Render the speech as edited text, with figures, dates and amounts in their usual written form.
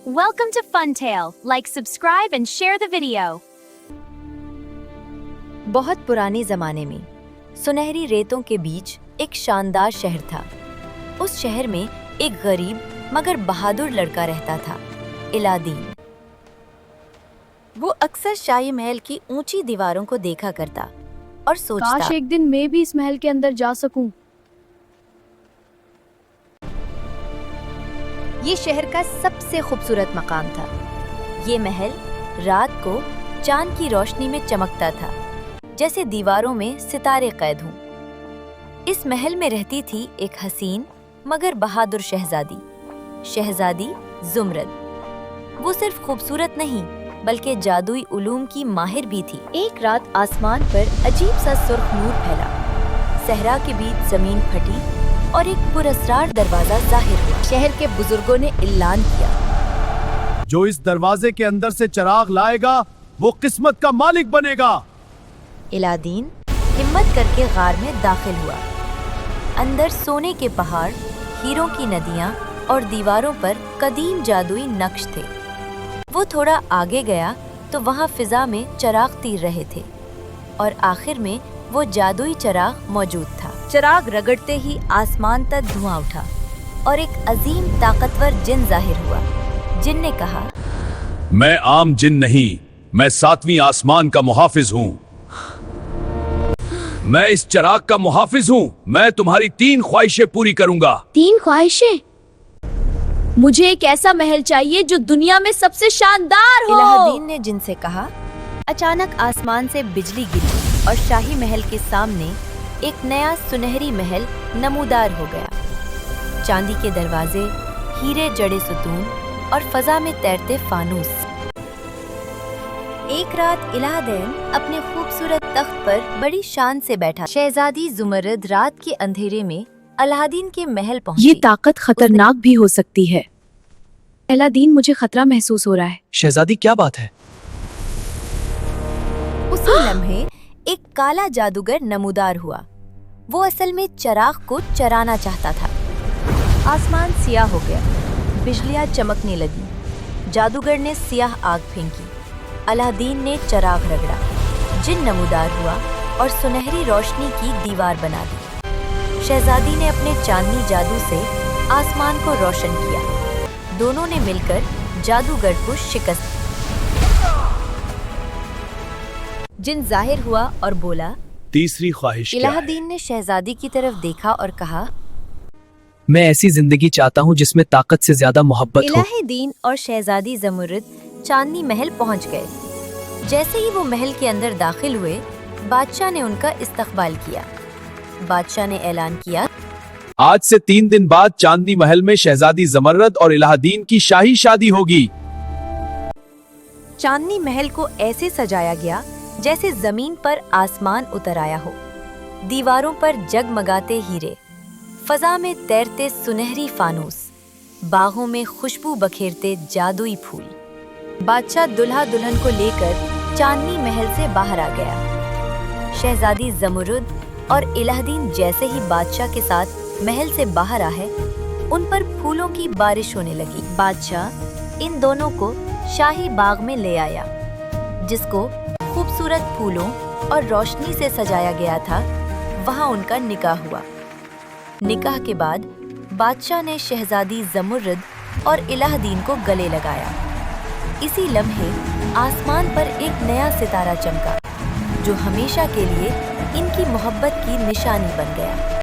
Welcome to Funtail. Like, subscribe and share the video. बहुत पुराने जमाने में सुनहरी रेतों के बीच एक शानदार शहर था। उस शहर में एक गरीब मगर बहादुर लड़का रहता था, इलादीन। वो अक्सर शाही महल की ऊंची दीवारों को देखा करता और सोचता, काश एक दिन मैं भी इस महल के अंदर जा सकूं। ये शहर का सबसे खूबसूरत मकाम था। ये महल रात को चांद की रोशनी में चमकता था, जैसे दीवारों में सितारे कैद हों। इस महल में रहती थी एक हसीन मगर बहादुर शहजादी जुमरद। वो सिर्फ खूबसूरत नहीं बल्कि जादुई उलूम की माहिर भी थी। एक रात आसमान पर अजीब सा सुर्ख नूर फैला, सहरा के बीच जमीन फटी और एक पुरस्रार दरवाजा जाहिर हुआ। शहर के बुजुर्गों ने ऐलान किया, जो इस दरवाजे के अंदर से चिराग लाएगा वो किस्मत का मालिक बनेगा। इलादीन हिम्मत करके गार में दाखिल हुआ। अंदर सोने के पहाड़, हीरों की नदियां और दीवारों पर कदीम जादुई नक्श थे। वो थोड़ा आगे गया तो वहाँ फिजा में चिराग तीर रहे थे और आखिर में वो जादुई चिराग मौजूद था। चिराग रगड़ते ही आसमान तक धुआं उठा और एक अजीम ताकतवर जिन जाहिर हुआ। जिन ने कहा, मैं आम जिन नहीं, मैं 7वीं आसमान का मुहाफिज हूँ। मैं इस चिराग का मुहाफिज हूँ। मैं तुम्हारी 3 ख्वाहिशें पूरी करूंगा। 3 ख्वाहिशें? मुझे एक ऐसा महल चाहिए जो दुनिया में सबसे शानदार हो। इलादीन ने जिन से कहा। अचानक आसमान से बिजली गिरी और शाही महल के सामने एक नया सुनहरी महल नमूदार हो गया। चांदी के दरवाजे, हीरे जड़े सुतून और फजा में तैरते फानूस। एक रात इलादीन अपने खूबसूरत तख्त पर बड़ी शान से बैठा। शहजादी जुमरद रात के अंधेरे में अलादीन के महल पहुंची। ये ताकत खतरनाक भी हो सकती है। इलादीन, मुझे खतरा महसूस हो रहा है। शहजादी, क्या बात है? उसी लम्हे एक काला जादूगर नमूदार हुआ। वो असल में चिराग को चराना चाहता था। आसमान सियाह हो गया, बिजलियां चमकने लगी। जादूगर ने सियाह आग फेंकी। अलादीन ने चिराग रगड़ा, जिन नमूदार हुआ और सुनहरी रोशनी की दीवार बना दी। शहजादी ने अपने चांदनी जादू से आसमान को रोशन किया। दोनों ने मिलकर जादूगर को शिकस्त दी। जिन जाहिर हुआ और बोला, 3री ख्वाहिश क्या है? इलादीन ने शहजादी की तरफ देखा और कहा, मैं ऐसी जिंदगी चाहता हूँ जिसमें ताकत से ज्यादा मोहब्बत हो। इलादीन और शहजादी जुमरद चांदनी महल पहुँच गए। जैसे ही वो महल के अंदर दाखिल हुए, बादशाह ने उनका इस्तकबाल किया। बादशाह ने ऐलान किया, आज से 3 दिन बाद चांदनी महल में शहजादी जमर्रद और इलादीन की शाही शादी होगी। चांदनी महल को ऐसे सजाया गया जैसे जमीन पर आसमान उतर आया हो। दीवारों पर जगमगाते हीरे, फजा में तैरते सुनहरी फानूस, बागों में खुशबू बखेरते जादुई फूल। बादशाह दुल्हा दुल्हन को लेकर चांदनी महल से बाहर आ गया। शहजादी जुमरद और इलादीन जैसे ही बादशाह के साथ महल से बाहर आए, उन पर फूलों की बारिश होने लगी। बादशाह इन दोनों को शाही बाग में ले आया, जिसको खूबसूरत फूलों और रोशनी से सजाया गया था। वहाँ उनका निकाह हुआ। निकाह के बाद बादशाह ने शहजादी जुमरद और इलादीन को गले लगाया। इसी लम्हे आसमान पर एक नया सितारा चमका, जो हमेशा के लिए इनकी मोहब्बत की निशानी बन गया।